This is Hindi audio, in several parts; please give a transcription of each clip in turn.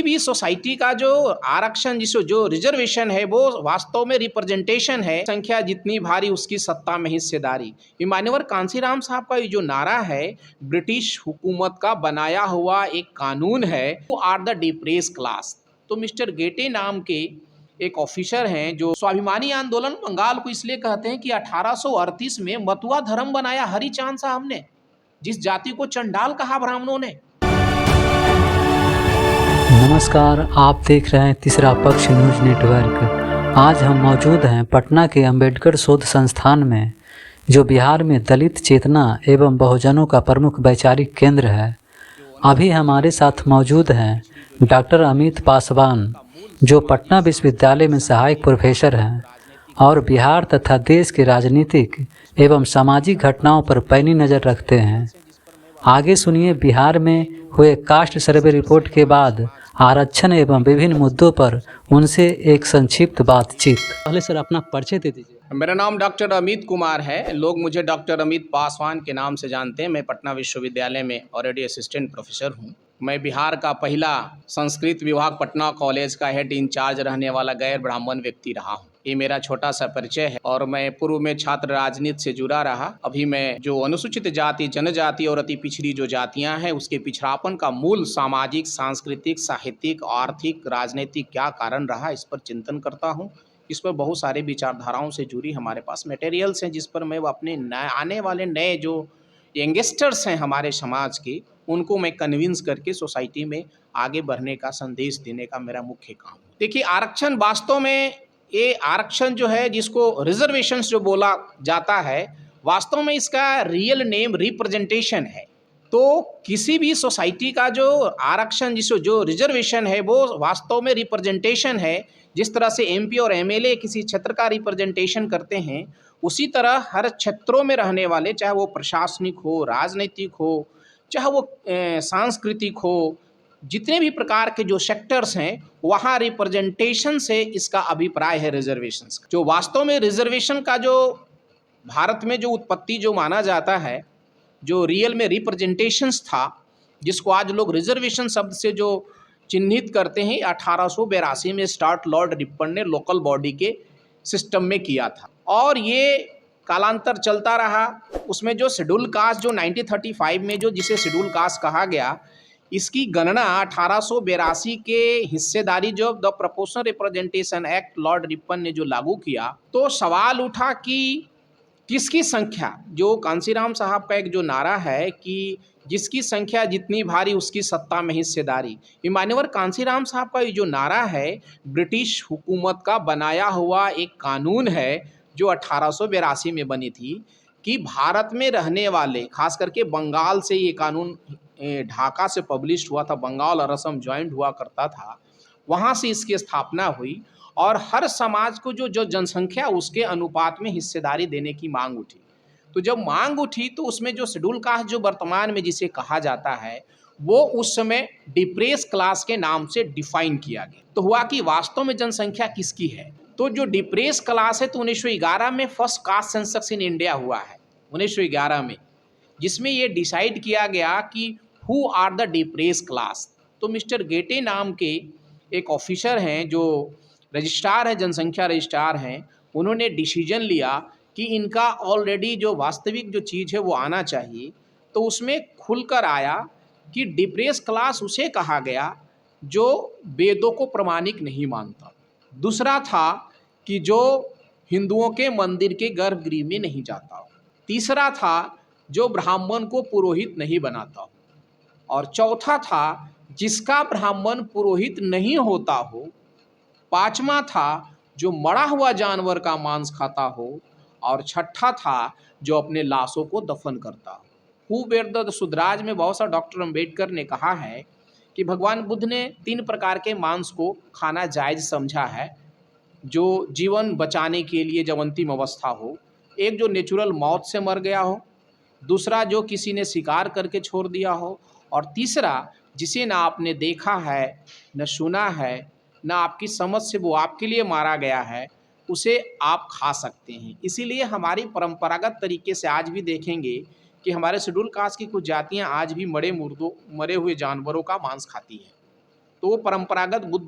भी सोसाइटी का जो आरक्षण जिसको जो रिजर्वेशन है वो वास्तव में रिप्रेजेंटेशन है। संख्या जितनी भारी उसकी सत्ता में हिस्सेदारी। ये मान्यवर कांसीराम साहब का ये जो नारा है ब्रिटिश हुकूमत का बनाया हुआ एक कानून है, वो आर द डिप्रेस क्लास। तो मिस्टर गेटे नाम के एक ऑफिसर हैं जो स्वाभिमानी आंदोलन बंगाल को इसलिए कहते हैं कि 1838 में मतुआ धर्म बनाया हरिचांद साहब ने, जिस जाति को चंडाल कहा ब्राह्मणों ने। नमस्कार, आप देख रहे हैं तीसरा पक्ष न्यूज नेटवर्क। आज हम मौजूद हैं पटना के अंबेडकर शोध संस्थान में, जो बिहार में दलित चेतना एवं बहुजनों का प्रमुख वैचारिक केंद्र है। अभी हमारे साथ मौजूद हैं डॉक्टर अमित पासवान, जो पटना विश्वविद्यालय में सहायक प्रोफेसर हैं और बिहार तथा देश के राजनीतिक एवं सामाजिक घटनाओं पर पैनी नज़र रखते हैं। आगे सुनिए बिहार में हुए कास्ट सर्वे रिपोर्ट के बाद आरक्षण एवं विभिन्न मुद्दों पर उनसे एक संक्षिप्त बातचीत। पहले सर अपना परिचय दे दीजिए। मेरा नाम डॉक्टर अमित कुमार है। लोग मुझे डॉक्टर अमित पासवान के नाम से जानते हैं। मैं पटना विश्वविद्यालय में ऑलरेडी असिस्टेंट प्रोफेसर हूँ। मैं बिहार का पहला संस्कृत विभाग पटना कॉलेज का हेड इंचार्ज रहने वाला गैर ब्राह्मण व्यक्ति रहा हूँ। ये मेरा छोटा सा परिचय है और मैं पूर्व में छात्र राजनीति से जुड़ा रहा। अभी मैं जो अनुसूचित जाति, जनजाति और अति पिछड़ी जो जातियां हैं उसके पिछड़ापन का मूल सामाजिक, सांस्कृतिक, साहित्यिक, आर्थिक, राजनीतिक क्या कारण रहा, इस पर चिंतन करता हूँ। इस पर बहुत सारे विचारधाराओं से जुड़ी हमारे पास मटेरियल्स हैं, जिस पर मैं अपने आने वाले नए जो यंगस्टर्स हैं हमारे समाज के, उनको मैं कन्विंस करके सोसाइटी में आगे बढ़ने का संदेश देने का मेरा मुख्य काम है। देखिए, आरक्षण वास्तव में ये आरक्षण जो है, जिसको रिजर्वेशंस जो बोला जाता है, वास्तव में इसका रियल नेम रिप्रेजेंटेशन है। तो किसी भी सोसाइटी का जो आरक्षण जिसको जो रिजर्वेशन है वो वास्तव में रिप्रेजेंटेशन है। जिस तरह से एमपी और एमएलए किसी क्षेत्र का रिप्रेजेंटेशन करते हैं, उसी तरह हर क्षेत्रों में रहने वाले, चाहे वो प्रशासनिक हो, राजनीतिक हो, चाहे वो सांस्कृतिक हो, जितने भी प्रकार के जो सेक्टर्स हैं, वहाँ रिप्रेजेंटेशन से इसका अभिप्राय है रिजर्वेशंस का। जो वास्तव में रिजर्वेशन का जो भारत में जो उत्पत्ति जो माना जाता है, जो रियल में रिप्रेजेंटेशंस था, जिसको आज लोग रिजर्वेशन शब्द से जो चिन्हित करते हैं, 1882 में स्टार्ट लॉर्ड रिपन ने लोकल बॉडी के सिस्टम में किया था और ये कालांतर चलता रहा। उसमें जो शेड्यूल कास्ट जो 1935 में जो जिसे शेड्यूल कास्ट कहा गया, इसकी गणना 1882 के हिस्सेदारी जो the proportional representation act Lord Ripon ने जो लागू किया, तो सवाल उठा कि किसकी संख्या, जो कांसीराम साहब का एक जो नारा है कि जिसकी संख्या जितनी भारी उसकी सत्ता में हिस्सेदारी। ये मान्यवर कांसीराम साहब का ये जो नारा है ब्रिटिश हुकूमत का बनाया हुआ एक कानून है जो 1882 में बनी थी, कि भारत में रहने वाले, खास करके बंगाल से ये कानून ढाका से पब्लिश हुआ था, बंगाल और असम ज्वाइंट हुआ करता था, वहाँ से इसकी स्थापना हुई और हर समाज को जो जो जनसंख्या उसके अनुपात में हिस्सेदारी देने की मांग उठी। तो जब मांग उठी तो उसमें जो शेड्यूल कास्ट जो वर्तमान में जिसे कहा जाता है, वो उस समय डिप्रेस क्लास के नाम से डिफाइन किया गया। तो हुआ कि वास्तव में जनसंख्या किसकी है, तो जो डिप्रेस क्लास है, तो 1911 में first caste census in India हुआ है 1911 में, जिसमें ये डिसाइड किया गया कि who are the depressed class. तो मिस्टर गेटे नाम के एक ऑफिसर हैं जो रजिस्ट्रार है, जनसंख्या रजिस्ट्रार हैं, उन्होंने डिसीजन लिया कि इनका ऑलरेडी जो वास्तविक जो चीज़ है वो आना चाहिए। तो उसमें खुलकर आया कि डिप्रेस क्लास उसे कहा गया जो वेदों को प्रमाणिक नहीं मानता। दूसरा था कि जो हिंदुओं के मंदिर के गर्भगृह में नहीं जाता। तीसरा था जो ब्राह्मण को पुरोहित नहीं बनाता। और चौथा था जिसका ब्राह्मण पुरोहित नहीं होता हो। पांचवा था जो मरा हुआ जानवर का मांस खाता हो। और छठा था जो अपने लाशों को दफन करता हो। हु वेर द सुधराज में बहुत सा डॉक्टर अंबेडकर ने कहा है कि भगवान बुद्ध ने 3 प्रकार के मांस को खाना जायज समझा है, जो जीवन बचाने के लिए जब अंतिम अवस्था हो। एक जो नेचुरल मौत से मर गया हो, दूसरा जो किसी ने शिकार करके छोड़ दिया हो, और तीसरा जिसे ना आपने देखा है, न सुना है, ना आपकी समझ से वो आपके लिए मारा गया है, उसे आप खा सकते हैं। इसीलिए हमारी परंपरागत तरीके से आज भी देखेंगे कि हमारे शेड्यूल कास्ट की कुछ जातियां आज भी मरे हुए जानवरों का मांस खाती हैं। तो वो परंपरागत बुद्ध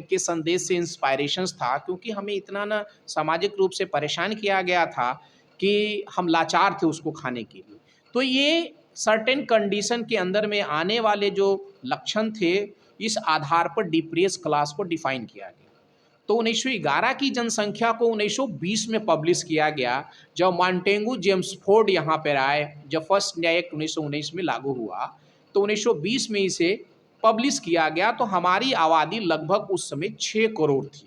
के संदेश से इंस्पायरेशंस था, क्योंकि हमें इतना ना सामाजिक रूप से परेशान किया गया था कि हम लाचार थे उसको खाने के लिए। तो ये सर्टेन कंडीशन के अंदर में आने वाले जो लक्षण थे, इस आधार पर डिप्रेस क्लास को डिफाइन किया गया। तो 1911 की जनसंख्या को 1920 में पब्लिश किया गया, जब मॉन्टेगू जेम्स फोर्ड यहाँ पर आए, जब फर्स्ट इंडिया एक्ट 1919 में लागू हुआ, तो 1920 में इसे पब्लिश किया गया। तो हमारी आबादी लगभग उस समय 6 करोड़ थी,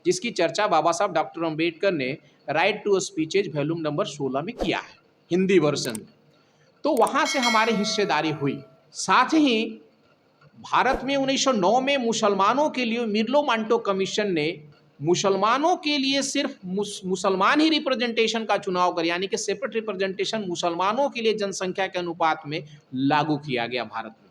जिसकी चर्चा बाबा साहब डॉक्टर अम्बेडकर ने write to speeches volume number 16 में किया है, हिंदी वर्जन। तो वहाँ से हमारी हिस्सेदारी हुई। साथ ही भारत में 1909 में मुसलमानों के लिए मिर्लो मांटो कमीशन ने मुसलमानों के लिए सिर्फ मुसलमान ही रिप्रेजेंटेशन का चुनाव कर, यानी कि सेपरेट रिप्रेजेंटेशन मुसलमानों के लिए जनसंख्या के अनुपात में लागू किया गया भारत में।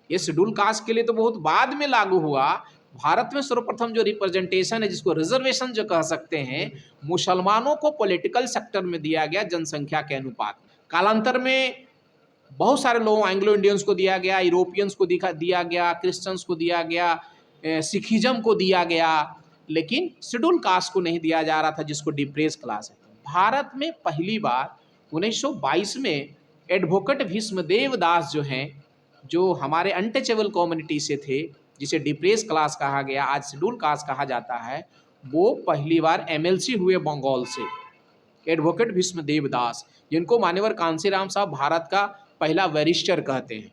ये शेड्यूल कास्ट के लिए तो बहुत बाद में लागू हुआ। भारत में सर्वप्रथम जो रिप्रेजेंटेशन है, जिसको रिजर्वेशन जो कह सकते हैं, मुसलमानों को पॉलिटिकल सेक्टर में दिया गया जनसंख्या के अनुपात। कालांतर में बहुत सारे लोगों, एंग्लो इंडियंस को दिया गया, यूरोपियंस को दिया गया, क्रिश्चियंस को दिया गया, सिखिज्म को दिया गया, लेकिन शेड्यूल कास्ट को नहीं दिया जा रहा था, जिसको डिप्रेस क्लास है। भारत में पहली बार 1922 में एडवोकेट भीष्मदेव दास जो हैं, जो हमारे अनटचेबल कम्युनिटी से थे, जिसे डिप्रेस क्लास कहा गया, आज शेड्यूल कास्ट कहा जाता है, वो पहली बार एमएलसी हुए बंगाल से, एडवोकेट भीष्मदेव दास, जिनको मान्यवर कांसीराम साहब भारत का पहला बैरिस्टर कहते हैं।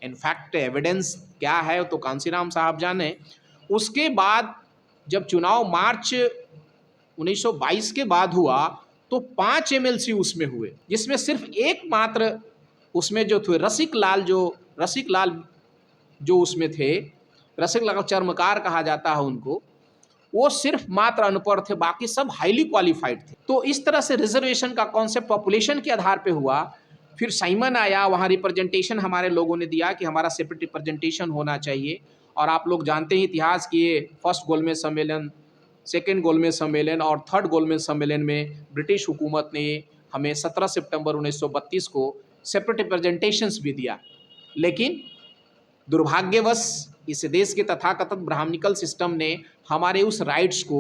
इनफैक्ट एविडेंस क्या है तो कांसीराम साहब जाने। उसके बाद जब चुनाव मार्च 1922 के बाद हुआ, तो 5 एमएलसी उसमें हुए, जिसमें सिर्फ एक मात्र उसमें जो थे रसिक लाल जो उसमें थे, रसिक लाल चर्मकार कहा जाता है उनको, वो सिर्फ मात्र अनपढ़ थे, बाकी सब हाईली क्वालिफाइड थे। तो इस तरह से रिजर्वेशन का कॉन्सेप्ट पॉपुलेशन के आधार पे हुआ। फिर साइमन आया, वहाँ रिप्रेजेंटेशन हमारे लोगों ने दिया कि हमारा सेपरेट रिप्रेजेंटेशन होना चाहिए। और आप लोग जानते हैं इतिहास कि ये फर्स्ट गोलमेज सम्मेलन, सेकेंड गोलमेज सम्मेलन और थर्ड गोलमेज सम्मेलन में ब्रिटिश हुकूमत ने हमें 17 सितंबर 1932 को सेपरेट रिप्रेजेंटेशंस भी दिया। लेकिन दुर्भाग्यवश इस देश के तथाकथित ब्राह्मणिकल सिस्टम ने हमारे उस राइट्स को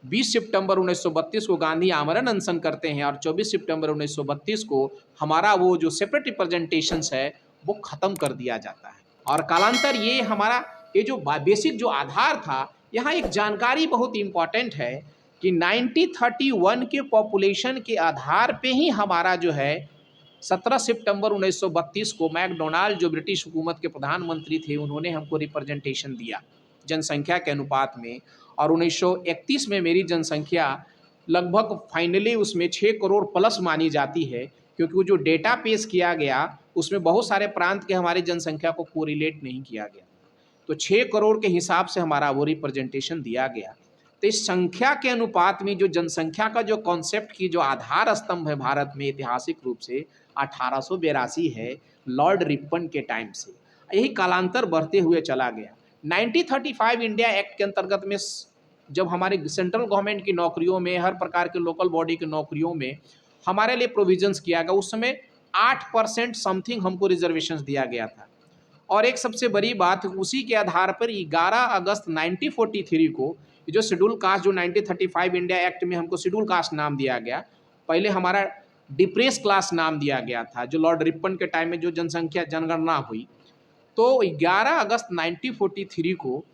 20 सितंबर 1932 को गांधी आमरण अनशन करते हैं, और 24 सितंबर 1932 को हमारा वो जो सेपरेट रिप्रेजेंटेशंस है वो ख़त्म कर दिया जाता है। और कालांतर ये हमारा ये जो बेसिक जो आधार था, यहाँ एक जानकारी बहुत इम्पॉर्टेंट है कि 1931 के पॉपुलेशन के आधार पे ही हमारा जो है 17 सितंबर 1932 को मैकडोनाल्ड जो ब्रिटिश हुकूमत के प्रधानमंत्री थे, उन्होंने हमको रिप्रेजेंटेशन दिया जनसंख्या के अनुपात में। और 1931 में मेरी जनसंख्या लगभग फाइनली उसमें 6 करोड़ प्लस मानी जाती है, क्योंकि वो जो डेटा पेश किया गया उसमें बहुत सारे प्रांत के हमारी जनसंख्या को कोरिलेट नहीं किया गया। तो 6 करोड़ के हिसाब से हमारा वो रिप्रेजेंटेशन दिया गया। तो इस संख्या के अनुपात में जो जनसंख्या का जो कॉन्सेप्ट की जो आधार स्तंभ है भारत में ऐतिहासिक रूप से 1882 है, लॉर्ड रिपन के टाइम से। यही कालांतर बढ़ते हुए चला गया। 1935 इंडिया एक्ट के अंतर्गत में जब हमारे सेंट्रल गवर्नमेंट की नौकरियों में, हर प्रकार के लोकल बॉडी की नौकरियों में हमारे लिए प्रोविजंस किया गया, उस समय 8% समथिंग हमको रिजर्वेशंस दिया गया था। और एक सबसे बड़ी बात, उसी के आधार पर 11 अगस्त 1943 को जो शेड्यूल कास्ट, जो 1935 इंडिया एक्ट में हमको शेड्यूल कास्ट नाम दिया गया, पहले हमारा डिप्रेस क्लास नाम दिया गया था, जो लॉर्ड रिपन के टाइम में जो जनगणना हुई। तो 11 अगस्त 1943 को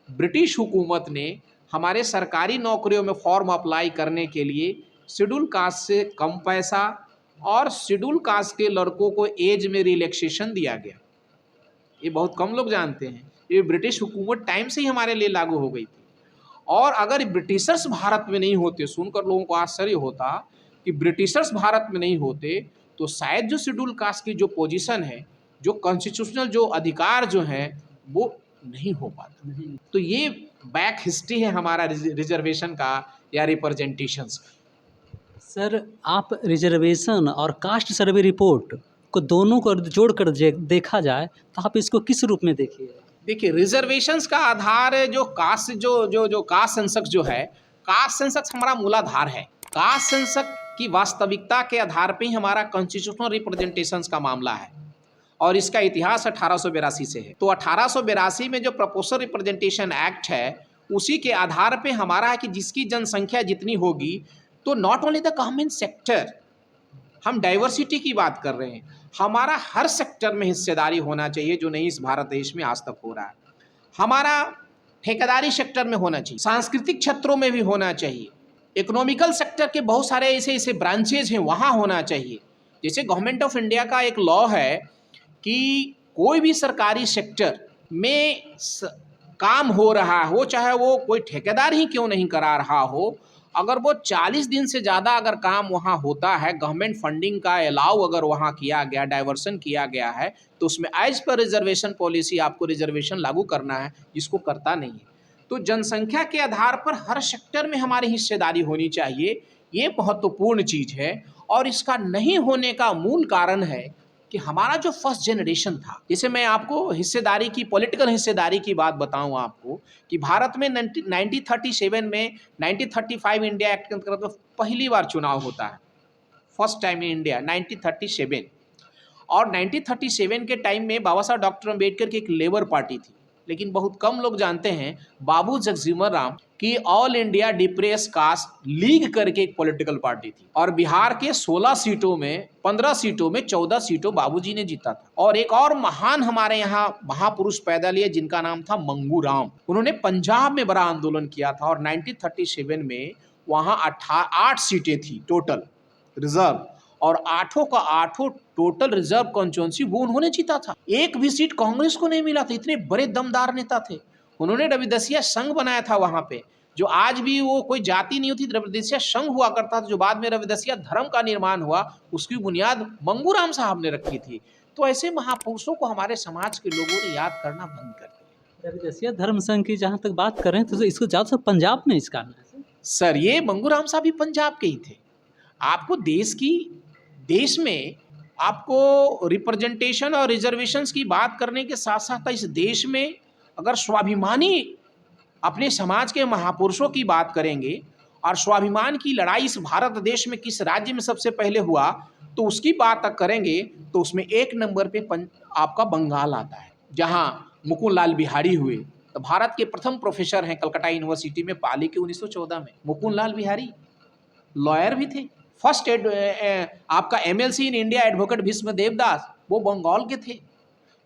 ब्रिटिश हुकूमत ने हमारे सरकारी नौकरियों में फॉर्म अप्लाई करने के लिए शेड्यूल कास्ट से कम पैसा और शेड्यूल कास्ट के लड़कों को एज में रिलैक्सेशन दिया गया। ये बहुत कम लोग जानते हैं, ये ब्रिटिश हुकूमत टाइम से ही हमारे लिए लागू हो गई थी। और अगर ब्रिटिशर्स भारत में नहीं होते, सुनकर लोगों को आश्चर्य होता कि ब्रिटिशर्स भारत में नहीं होते, तो शायद जो शेड्यूल कास्ट की जो पोजीशन है, जो कॉन्स्टिट्यूशनल जो अधिकार जो हैं, वो नहीं हो पाता। तो ये बैक हिस्ट्री है हमारा रिजर्वेशन का या रिप्रेजेंटेशंस का। सर, आप रिजर्वेशन और कास्ट सर्वे रिपोर्ट को दोनों को जोड़कर देखा जाए तो आप इसको किस रूप में देखिए? देखिए, रिजर्वेशंस का आधार जो कास्ट जो कास्ट सेंसस जो है, कास्ट सेंसस हमारा मूलाधार है। कास्ट सेंसस की वास्तविकता के आधार पे ही हमारा कॉन्स्टिट्यूशनल रिप्रेजेंटेशंस का मामला है। और इसका इतिहास 1882 से है। तो 1882 में जो प्रोपोर्शनल रिप्रेजेंटेशन एक्ट है उसी के आधार पे हमारा है कि जिसकी जनसंख्या जितनी होगी, तो not only the government sector, हम डाइवर्सिटी की बात कर रहे हैं, हमारा हर सेक्टर में हिस्सेदारी होना चाहिए, जो नहीं इस भारत देश में आज तक हो रहा है। हमारा ठेकेदारी सेक्टर में होना चाहिए, सांस्कृतिक क्षेत्रों में भी होना चाहिए, इकोनॉमिकल सेक्टर के बहुत सारे ऐसे ऐसे ब्रांचेज हैं वहाँ होना चाहिए। जैसे गवर्नमेंट ऑफ इंडिया का एक लॉ है कि कोई भी सरकारी सेक्टर में काम हो रहा हो, चाहे वो कोई ठेकेदार ही क्यों नहीं करा रहा हो, अगर वो 40 दिन से ज़्यादा अगर काम वहाँ होता है, गवर्नमेंट फंडिंग का अलाउ अगर वहाँ किया गया, डाइवर्सन किया गया है, तो उसमें एज पर रिजर्वेशन पॉलिसी आपको रिजर्वेशन लागू करना है, जिसको करता नहीं है। तो जनसंख्या के आधार पर हर सेक्टर में हमारी हिस्सेदारी होनी चाहिए, ये महत्वपूर्ण चीज़ है। और इसका नहीं होने का मूल कारण है कि हमारा जो फर्स्ट जनरेशन था, जैसे मैं आपको हिस्सेदारी की, पॉलिटिकल हिस्सेदारी की बात बताऊं आपको, कि भारत में 1937 में 1935 इंडिया एक्ट के अंतर्गत पहली बार चुनाव होता है, फर्स्ट टाइम इन इंडिया 1937। और 1937 के टाइम में बाबा साहब डॉक्टर अम्बेडकर की एक लेबर पार्टी थी, लेकिन बहुत कम लोग जानते हैं बाबू जगजीवन राम की all India depressed caste league करके एक पॉलिटिकल पार्टी थी, और बिहार के 16 सीटों में 15 सीटों में 14 सीटों बाबूजी ने जीता था। और एक और महान हमारे यहाँ महापुरुष पैदा लिए जिनका नाम था मंगू राम, उन्होंने पंजाब में बड़ा आंदोलन किया था, और 1937 में वहाँ 8 सीटें थी टोटल रिजर्व, और 8 का 8 टोटल रिजर्व कॉन्स्टिट्यूंसी वो उन्होंने जीता था। एक भी सीट कांग्रेस को नहीं मिला था, इतने बड़े दमदार नेता थे। उन्होंने रविदसिया संघ बनाया था वहां पे, जो आज भी वो कोई जाति नहीं होती, रविदसिया संघ हुआ करता था, जो बाद में रविदसिया धर्म का निर्माण हुआ, उसकी बुनियाद मंगू राम साहब ने रखी थी। तो ऐसे महापुरुषों को हमारे समाज के लोगों ने याद करना बंद कर दिया। रविदसिया धर्म संघ की जहाँ तक बात करें तो इसको ज़्यादातर पंजाब में इसका है सर, ये मंगू राम साहब भी पंजाब के ही थे। आपको देश में आपको रिप्रेजेंटेशन और रिजर्वेशंस की बात करने के साथ साथ इस देश में अगर स्वाभिमानी अपने समाज के महापुरुषों की बात करेंगे, और स्वाभिमान की लड़ाई इस भारत देश में किस राज्य में सबसे पहले हुआ, तो उसकी बात तक करेंगे तो उसमें एक नंबर पे आपका बंगाल आता है, जहां मुकुंद लाल बिहारी हुए। तो भारत के प्रथम प्रोफेसर हैं कलकत्ता यूनिवर्सिटी में, पाली के 1914 में मुकुंद लाल बिहारी लॉयर भी थे। फर्स्ट आपका MLC in India advocate Bhishma Devdas, वो बंगाल के थे।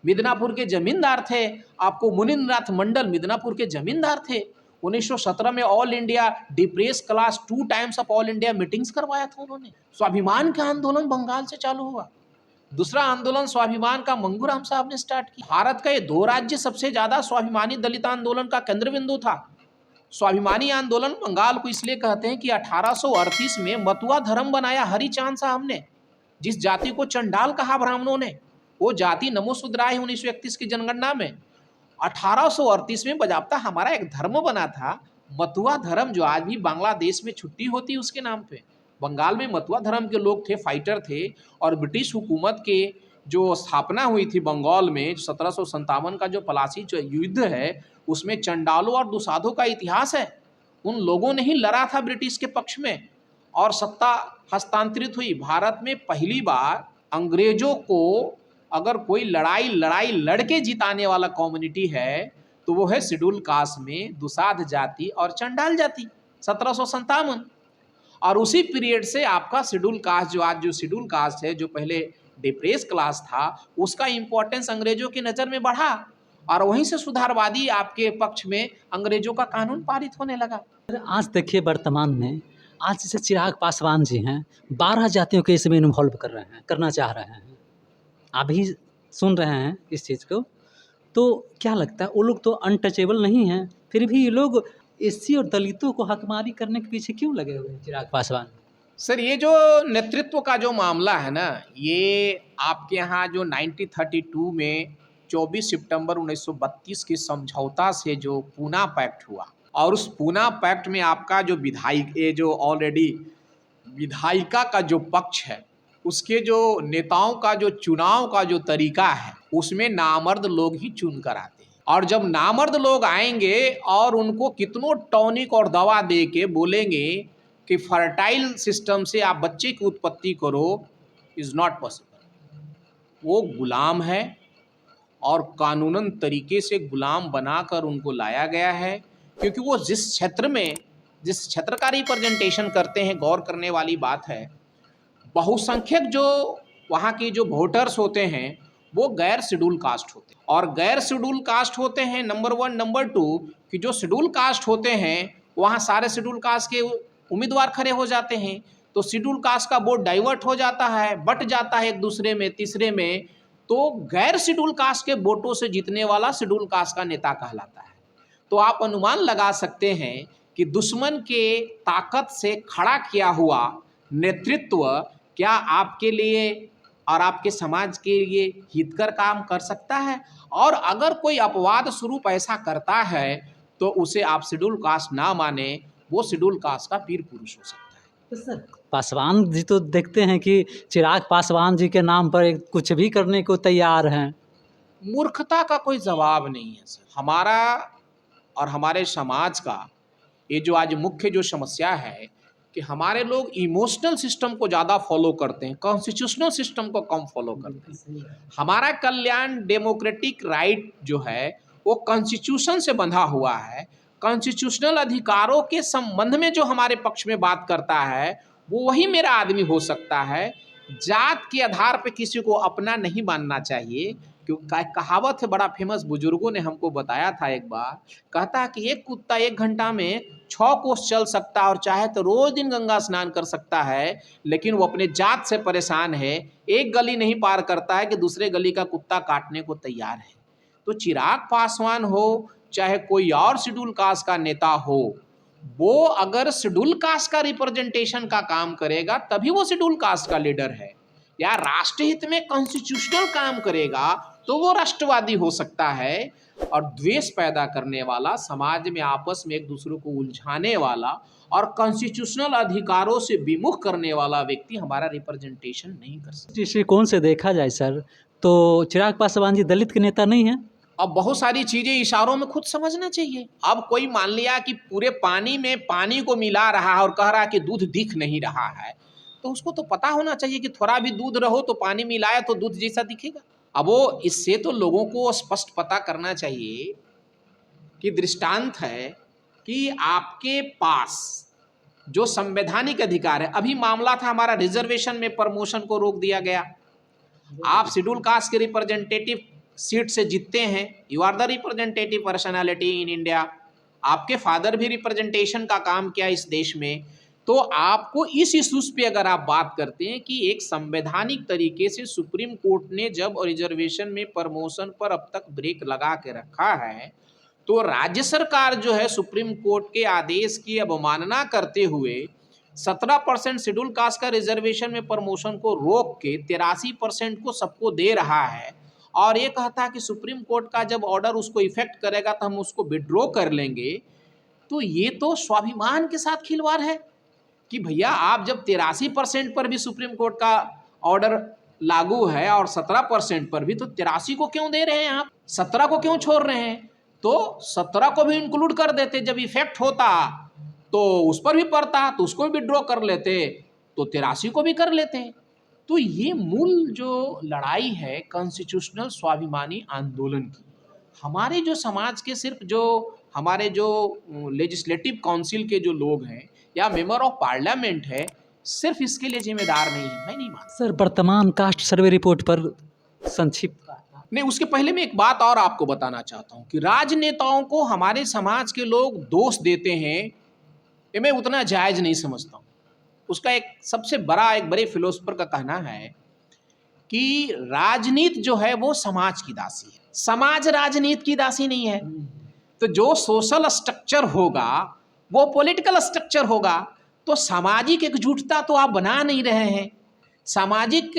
मिदनापुर के जमींदार थे आपको मुनिंद्रनाथ मंडल, मिदनापुर के जमींदार थे। 1917 में all India depress class 2 times of all India meetings करवाया था उन्होंने। स्वाभिमान का आंदोलन बंगाल से चालू हुआ। दूसरा आंदोलन स्वाभिमान का मंगू राम साहब ने स्टार्ट किया। भारत का ये 2 राज्य सबसे ज्यादा स्वाभिमानी दलित आंदोलन का केंद्र बिंदु था। स्वाभिमानी आंदोलन बंगाल को इसलिए कहते हैं कि 1838 में मतुआ धर्म बनाया हरिचांद साहब ने, जिस जाति को चंडाल कहा ब्राह्मणों ने, वो जाति नमोशूद्राय 1931 की जनगणना में 1838 में बजाबता हमारा एक धर्म बना था, मतुआ धर्म, जो आज भी बांग्लादेश में छुट्टी होती है उसके नाम पे। बंगाल में मतुआ धर्म के लोग थे, फाइटर थे, और ब्रिटिश हुकूमत के जो स्थापना हुई थी बंगाल में 1757 का जो पलासी युद्ध है, उसमें चंडालों और दुसाधों का इतिहास है। उन लोगों ने ही लड़ा था ब्रिटिश के पक्ष में, और सत्ता हस्तांतरित हुई। भारत में पहली बार अंग्रेजों को अगर कोई लड़ाई लड़के जिताने वाला कम्युनिटी है तो वो है शेड्यूल कास्ट में दुसाध जाति और चंडाल जाति, 1757। और उसी पीरियड से आपका शेड्यूल कास्ट, जो आज जो शेड्यूल कास्ट है, जो पहले डिप्रेस क्लास था, उसका इम्पोर्टेंस अंग्रेजों की नज़र में बढ़ा, और वहीं से सुधारवादी आपके पक्ष में अंग्रेजों का कानून पारित होने लगा। आज देखिए वर्तमान में, आज जैसे चिराग पासवान जी हैं, 12 जातियों के इसमें इन्वॉल्व करना चाह रहे हैं। आप भी सुन रहे हैं इस चीज़ को, तो क्या लगता है वो लोग तो अनटचेबल नहीं हैं, फिर भी ये लोग एससी और दलितों को हकमारी करने के पीछे क्यों लगे हुए हैं चिराग पासवान? सर, ये जो नेतृत्व का जो मामला है ना, ये आपके यहाँ जो 1932 में 24 सितंबर 1932 के समझौता से जो पूना पैक्ट हुआ, और उस पूना पैक्ट में आपका जो ये जो ऑलरेडी विधायिका का जो पक्ष है, उसके जो नेताओं का जो चुनाव का जो तरीका है, उसमें नामर्द लोग ही चुन कर आते हैं। और जब नामर्द लोग आएंगे और उनको कितनों टॉनिक और दवा दे के बोलेंगे कि फर्टाइल सिस्टम से आप बच्चे की उत्पत्ति करो, इज़ नॉट पॉसिबल। वो गुलाम है और कानूनन तरीके से गुलाम बनाकर उनको लाया गया है, क्योंकि वो जिस क्षेत्र का रिप्रेजेंटेशन करते हैं, गौर करने वाली बात है, बहुसंख्यक जो वहाँ के जो वोटर्स होते हैं वो गैर शेड्यूल कास्ट होते हैं, और गैर शेड्यूल कास्ट होते हैं नंबर वन। नंबर टू कि जो शेड्यूल कास्ट होते हैं वहाँ सारे शेड्यूल कास्ट के उम्मीदवार खड़े हो जाते हैं, तो शेड्यूल कास्ट का वोट डाइवर्ट हो जाता है, बट जाता है एक दूसरे में, तीसरे में, तो गैर शेड्यूल कास्ट के वोटों से जीतने वाला शेड्यूल कास्ट का नेता कहलाता है। तो आप अनुमान लगा सकते हैं कि दुश्मन के ताकत से खड़ा किया हुआ नेतृत्व क्या आपके लिए और आपके समाज के लिए हितकर काम कर सकता है? और अगर कोई अपवाद स्वरूप ऐसा करता है तो उसे आप शेड्यूल कास्ट ना माने, वो शेड्यूल कास्ट का वीर पुरुष हो सकता है। तो सर पासवान जी तो देखते हैं कि चिराग पासवान जी के नाम पर कुछ भी करने को तैयार हैं। मूर्खता का कोई जवाब नहीं है सर। हमारा और हमारे समाज का ये जो आज मुख्य जो समस्या है कि हमारे लोग इमोशनल सिस्टम को ज़्यादा फॉलो करते हैं, कॉन्स्टिट्यूशनल सिस्टम को कम फॉलो करते हैं। हमारा कल्याण डेमोक्रेटिक राइट जो है वो कॉन्स्टिट्यूशन से बंधा हुआ है। कॉन्स्टिट्यूशनल अधिकारों के संबंध में जो हमारे पक्ष में बात करता है वो वही मेरा आदमी हो सकता है। जात के आधार पर किसी को अपना नहीं मानना चाहिए, क्योंकि कहावत है, बड़ा फेमस, बुजुर्गों ने हमको बताया था एक बार, कहता है कि एक कुत्ता 1 घंटा में 6 कोस चल सकता है और चाहे तो रोज दिन गंगा स्नान कर सकता है, लेकिन वो अपने जात से परेशान है, एक गली नहीं पार करता है कि दूसरे गली का कुत्ता काटने को तैयार है। तो चिराग पासवान हो चाहे कोई और शेड्यूल कास्ट का नेता हो, वो अगर शेड्यूल कास्ट का रिप्रेजेंटेशन का काम करेगा तभी वो शेड्यूल कास्ट का लीडर है, या राष्ट्र हित में कॉन्स्टिट्यूशनल काम करेगा तो वो राष्ट्रवादी हो सकता है। और द्वेष पैदा करने वाला, समाज में आपस में एक दूसरे को उलझाने वाला और कॉन्स्टिट्यूशनल अधिकारों से विमुख करने वाला व्यक्ति हमारा रिप्रेजेंटेशन नहीं कर सकता। दृष्टिकोण से देखा जाए सर तो चिराग पासवान जी दलित के नेता नहीं हैं। अब बहुत सारी चीजें इशारों में खुद समझना चाहिए। अब कोई मान लिया कि पूरे पानी में पानी को मिला रहा है और कह रहा है कि दूध दिख नहीं रहा है, तो उसको तो पता होना चाहिए कि थोड़ा भी दूध रहो तो पानी मिलाया तो दूध जैसा दिखेगा। अब वो इससे तो लोगों को स्पष्ट पता करना चाहिए कि दृष्टांत है कि आपके पास जो संवैधानिक अधिकार है, अभी मामला था हमारा रिजर्वेशन में प्रमोशन को रोक दिया गया। आप शेड्यूल कास्ट के रिप्रेजेंटेटिव सीट से जीतते हैं, you are the representative personality in India, आपके फादर भी रिप्रेजेंटेशन का काम किया इस देश में, तो आपको इस इश्यूज पे अगर आप बात करते हैं कि एक संवैधानिक तरीके से सुप्रीम कोर्ट ने जब रिजर्वेशन में प्रमोशन पर अब तक ब्रेक लगा के रखा है, तो राज्य सरकार जो है सुप्रीम कोर्ट के आदेश की अवमानना करते हुए 17% शेड्यूल कास्ट का रिजर्वेशन में प्रमोशन को रोक के 83% को सबको दे रहा है, और ये कहता है कि सुप्रीम कोर्ट का जब ऑर्डर उसको इफेक्ट करेगा तो हम उसको विड्रॉ कर लेंगे। तो ये तो स्वाभिमान के साथ खिलवाड़ है कि भैया आप जब 83% पर भी सुप्रीम कोर्ट का ऑर्डर लागू है और 17% पर भी, तो 83 को क्यों दे रहे हैं आप, 17 को क्यों छोड़ रहे हैं? तो 17 को भी इंक्लूड कर देते, जब इफेक्ट होता तो उस पर भी पड़ता तो उसको भी विड्रॉ कर लेते, तो 83 को भी कर लेते। तो ये मूल जो लड़ाई है कॉन्स्टिट्यूशनल स्वाभिमानी आंदोलन की, हमारे जो समाज के सिर्फ जो हमारे जो लेजिस्लेटिव काउंसिल के जो लोग हैं या मेंबर ऑफ पार्लियामेंट है, सिर्फ इसके लिए जिम्मेदार नहीं है, मैं नहीं मानता। सर वर्तमान कास्ट सर्वे रिपोर्ट पर संक्षिप्त नहीं, उसके पहले मैं एक बात और आपको बताना चाहता हूँ कि राजनेताओं को हमारे समाज के लोग दोष देते हैं, ये मैं उतना जायज़ नहीं समझता हूँ। उसका एक सबसे बड़ा एक बड़े फिलोसोफर का कहना है कि राजनीति जो है वो समाज की दासी है, समाज राजनीति की दासी नहीं है। तो जो सोशल स्ट्रक्चर होगा वो पॉलिटिकल स्ट्रक्चर होगा, तो सामाजिक एकजुटता तो आप बना नहीं रहे हैं, सामाजिक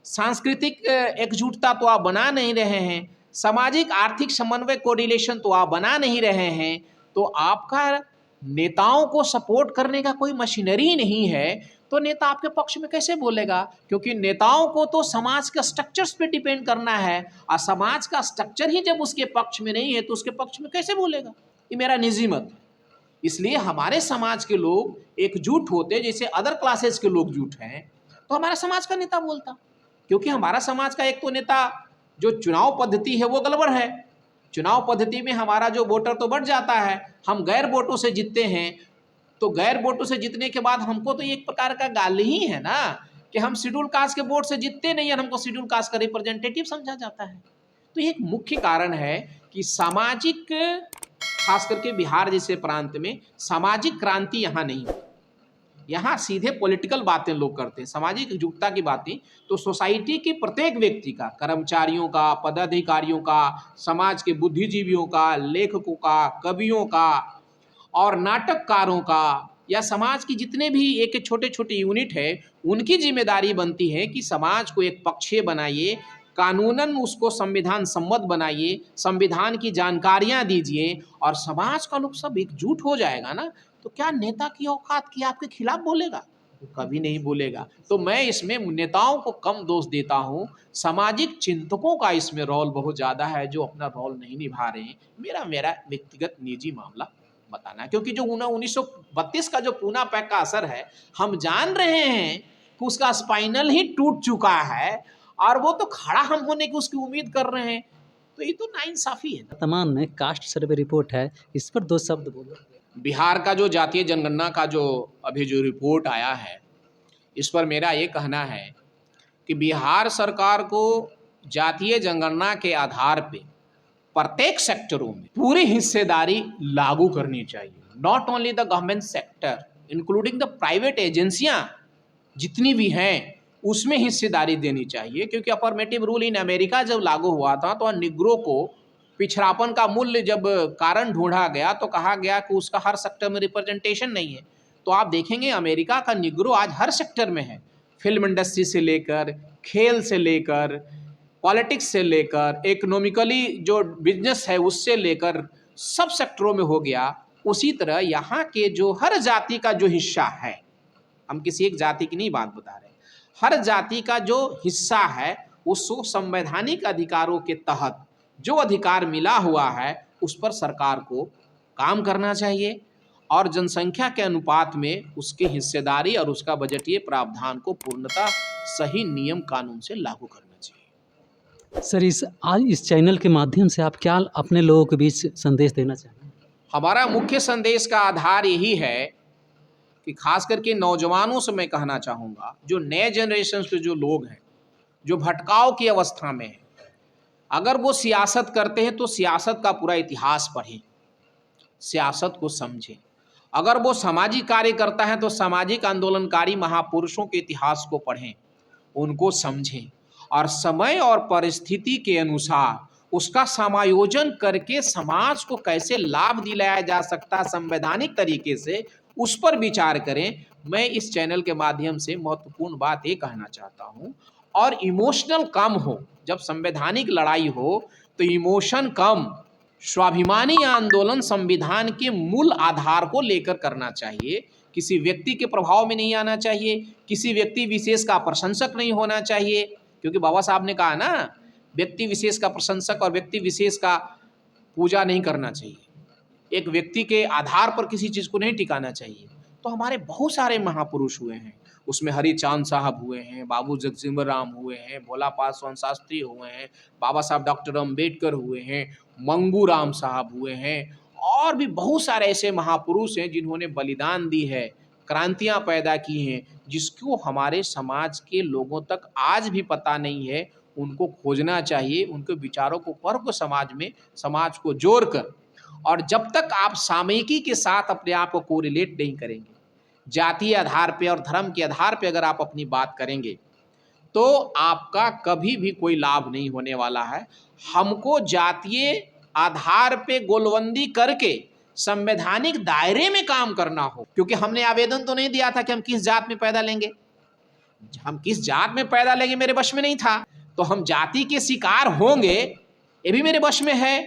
सांस्कृतिक एकजुटता तो आप बना नहीं रहे हैं, सामाजिक आर्थिक समन्वय कोरिलेशन तो आप बना नहीं रहे हैं। तो आपका नेताओं को सपोर्ट करने का कोई मशीनरी नहीं है, तो नेता आपके पक्ष में कैसे बोलेगा? क्योंकि नेताओं को तो समाज के स्ट्रक्चर्स पे डिपेंड करना है, और समाज का स्ट्रक्चर ही जब उसके पक्ष में नहीं है तो उसके पक्ष में कैसे बोलेगा? ये मेरा निजी मत है। इसलिए हमारे समाज के लोग एकजुट होते, जैसे अदर क्लासेस के लोग जुट हैं, तो हमारा समाज का नेता बोलता, क्योंकि हमारा समाज का एक तो नेता जो चुनाव पद्धति है वो गड़बड़ है। चुनाव पद्धति में हमारा जो वोटर तो बढ़ जाता है, हम गैर वोटों से जीतते हैं, तो गैर वोटों से जीतने के बाद हमको तो एक प्रकार का गाली ही है ना कि हम शेड्यूल कास्ट के वोट से जीतते नहीं और हमको शेड्यूल कास्ट का रिप्रेजेंटेटिव समझा जाता है। तो एक मुख्य कारण है कि सामाजिक, खास करके बिहार जैसे प्रांत में सामाजिक क्रांति यहाँ नहीं। यहाँ सीधे पॉलिटिकल बातें लोग करते हैं, सामाजिक एकजुटता की बातें तो सोसाइटी के प्रत्येक व्यक्ति का, कर्मचारियों का, पदाधिकारियों का, समाज के बुद्धिजीवियों का, लेखकों का, कवियों का और नाटककारों का, या समाज की जितने भी एक छोटे छोटे यूनिट है, उनकी जिम्मेदारी बनती है कि समाज को एक पक्षीय बनाइए, कानूनन उसको संविधान सम्मत बनाइए, संविधान की जानकारियां दीजिए, और समाज का लोग सब एकजुट हो जाएगा ना, तो क्या नेता की औकात की आपके खिलाफ बोलेगा? कभी नहीं बोलेगा। तो मैं इसमें नेताओं को कम दोष देता हूँ, सामाजिक चिंतकों का इसमें रोल बहुत ज़्यादा है जो अपना रोल नहीं निभा रहे हैं। मेरा व्यक्तिगत निजी मामला बताना, क्योंकि जो 1932 का जो पूना पैक्ट का असर है, हम जान रहे हैं कि उसका स्पाइनल ही टूट चुका है और वो तो खड़ा हम होने की उसकी उम्मीद कर रहे हैं, तो ये तो नाइंसाफी है। वर्तमान में कास्ट सर्वे रिपोर्ट है, इस पर 2 शब्द बोलो। बिहार का जो जातीय जनगणना का जो अभी जो रिपोर्ट आया है, इस पर मेरा ये कहना है कि बिहार सरकार को जातीय जनगणना के आधार पे प्रत्येक सेक्टरों में पूरी हिस्सेदारी लागू करनी चाहिए। Not only the government sector, including the private एजेंसियां जितनी भी हैं उसमें हिस्सेदारी देनी चाहिए। क्योंकि अफर्मेटिव रूल इन अमेरिका जब लागू हुआ था तो निग्रो को पिछड़ापन का मूल्य जब कारण ढूंढा गया तो कहा गया कि उसका हर सेक्टर में रिप्रेजेंटेशन नहीं है। तो आप देखेंगे अमेरिका का निग्रो आज हर सेक्टर में है, फिल्म इंडस्ट्री से लेकर, खेल से लेकर, पॉलिटिक्स से लेकर, इकोनॉमिकली जो बिजनेस है उससे लेकर सब सेक्टरों में हो गया। उसी तरह यहाँ के जो हर जाति का जो हिस्सा है, हम किसी एक जाति की नहीं बात बता रहे, हर जाति का जो हिस्सा है उसको संवैधानिक अधिकारों के तहत जो अधिकार मिला हुआ है उस पर सरकार को काम करना चाहिए और जनसंख्या के अनुपात में उसकी हिस्सेदारी और उसका बजटीय प्रावधान को पूर्णतः सही नियम कानून से लागू करना चाहिए। सर, आज इस चैनल के माध्यम से आप क्या अपने लोगों के बीच संदेश देना चाहेंगे? हमारा मुख्य संदेश का आधार यही है कि खास करके नौजवानों से मैं कहना चाहूँगा, जो नए जनरेशन के जो लोग हैं, जो भटकाव की अवस्था में हैं, अगर वो सियासत करते हैं तो सियासत का पूरा इतिहास पढ़ें, सियासत को समझें। अगर वो सामाजिक कार्य करता है तो सामाजिक आंदोलनकारी महापुरुषों के इतिहास को पढ़ें, उनको समझें और समय और परिस्थिति के अनुसार उसका समायोजन करके समाज को कैसे लाभ दिलाया जा सकता संवैधानिक तरीके से, उस पर विचार करें। मैं इस चैनल के माध्यम से महत्वपूर्ण बात ये कहना चाहता हूँ, और इमोशनल कम हो। जब संवैधानिक लड़ाई हो तो इमोशन कम, स्वाभिमानी आंदोलन संविधान के मूल आधार को लेकर करना चाहिए। किसी व्यक्ति के प्रभाव में नहीं आना चाहिए, किसी व्यक्ति विशेष का प्रशंसक नहीं होना चाहिए, क्योंकि बाबा साहब ने कहा ना, व्यक्ति विशेष का प्रशंसक और व्यक्ति विशेष का पूजा नहीं करना चाहिए, एक व्यक्ति के आधार पर किसी चीज़ को नहीं टिकाना चाहिए। तो हमारे बहुत सारे महापुरुष हुए हैं, उसमें हरिचांद साहब हुए हैं, बाबू जगजीवन राम हुए हैं, भोला पासवान शास्त्री हुए हैं, बाबा साहब डॉक्टर अम्बेडकर हुए हैं, मंगू राम साहब हुए हैं, और भी बहुत सारे ऐसे महापुरुष हैं जिन्होंने बलिदान दी है, क्रांतियां पैदा की हैं, जिसको हमारे समाज के लोगों तक आज भी पता नहीं है। उनको खोजना चाहिए, उनके विचारों को पढ़ कर समाज में, समाज को जोड़ कर, और जब तक आप सामयिकी के साथ अपने आप को कोरिलेट नहीं करेंगे, जातीय आधार पे और धर्म के आधार पे अगर आप अपनी बात करेंगे, तो आपका कभी भी कोई लाभ नहीं होने वाला है। हमको जातीय आधार पे गोलबंदी करके संवैधानिक दायरे में काम करना हो, क्योंकि हमने आवेदन तो नहीं दिया था कि हम किस जात में पैदा लेंगे, हम किस जात में पैदा लेंगे मेरे वश में नहीं था। तो हम जाति के शिकार होंगे, ये भी मेरे वश में है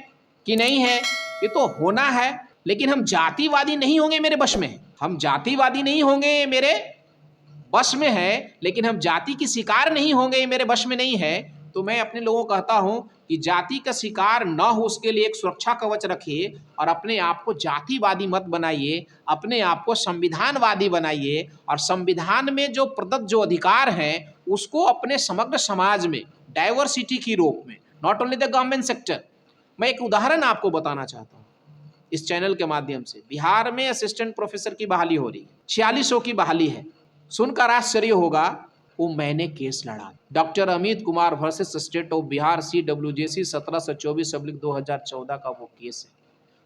कि नहीं है, ये तो होना है, लेकिन हम जातिवादी नहीं होंगे मेरे वश में है। हम जातिवादी नहीं होंगे मेरे वश में है, लेकिन हम जाति की शिकार नहीं होंगे, ये मेरे वश में नहीं है। तो मैं अपने लोगों को कहता हूं कि जाति का शिकार न हो उसके लिए एक सुरक्षा कवच रखिए और अपने आप को जातिवादी मत बनाइए, अपने आप को संविधानवादी बनाइए, और संविधान में जो प्रदत्त जो अधिकार हैं उसको अपने समग्र समाज में डाइवर्सिटी की रूप में, not only the government sector. मैं एक उदाहरण आपको बताना चाहता हूँ इस चैनल के माध्यम से। बिहार में असिस्टेंट प्रोफेसर की बहाली हो रही है, 4600 की बहाली है। सुनकर आश्चर्य होगा, वो मैंने केस लड़ा। Doctor Amit Kumar versus state of Bihar CWJC 1724/2014 का वो केस है।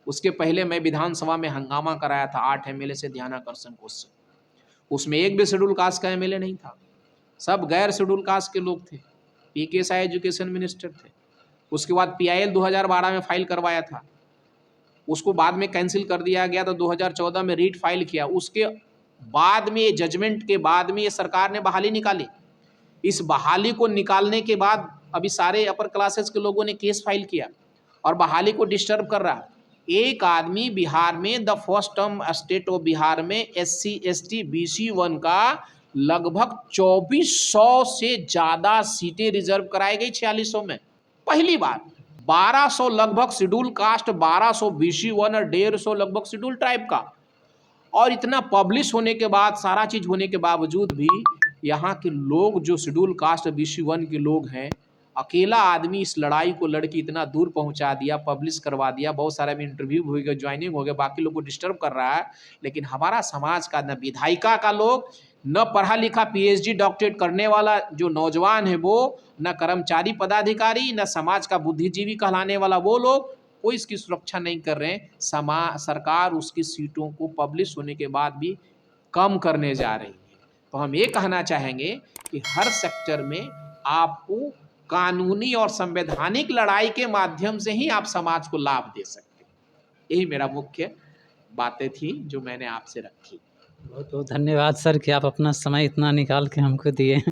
उसके पहले मैं विधानसभा में हंगामा कराया था 8 MLA से ध्यानाकर्षण क्वेश्चन। उसमें एक भी शेड्यूल कास्ट का MLA नहीं था, सब गैर शेड्यूल कास्ट के लोग थे। PK शाह एजुकेशन मिनिस्टर थे। उसके बाद PIL 2012 में फाइल करवाया था, उसको बाद में कैंसिल कर दिया गया, तो 2014 में रीट फाइल किया। उसके बाद में, ये जजमेंट के बाद में ये सरकार ने बहाली निकाली। इस बहाली को निकालने के बाद अभी सारे अपर क्लासेस के लोगों ने केस फाइल किया और बहाली को डिस्टर्ब कर रहा। एक आदमी बिहार में the first term state of Bihar में SC ST BC 1 का लगभग 2400 से ज़्यादा सीटें रिजर्व कराई गई 4600 में। पहली बार 1200 लगभग शेड्यूल कास्ट, 1200 BC 1 और 150 लगभग शेड्यूल ट्राइब का। और इतना पब्लिश होने के बाद, सारा चीज़ होने के बावजूद भी यहाँ के लोग जो शेड्यूल कास्ट BC 1 के लोग हैं, अकेला आदमी इस लड़ाई को लड़के इतना दूर पहुंचा दिया, पब्लिश करवा दिया, बहुत सारे में इंटरव्यू हो गया, ज्वाइनिंग हो गया, बाकी लोग को डिस्टर्ब कर रहा है। लेकिन हमारा समाज का न विधायिका का लोग, न पढ़ा लिखा PhD डॉक्टरेट करने वाला जो नौजवान है वो, न कर्मचारी पदाधिकारी, न समाज का बुद्धिजीवी कहलाने वाला वो लोग, कोई इसकी सुरक्षा नहीं कर रहे हैं। सरकार उसकी सीटों को पब्लिश होने के बाद भी कम करने जा रही है। तो हम ये कहना चाहेंगे कि हर सेक्टर में आपको कानूनी और संवैधानिक लड़ाई के माध्यम से ही आप समाज को लाभ दे सकते हैं। यही मेरा मुख्य बातें थी जो मैंने आपसे रखी। बहुत बहुत धन्यवाद सर कि आप अपना समय इतना निकाल के हमको दिए।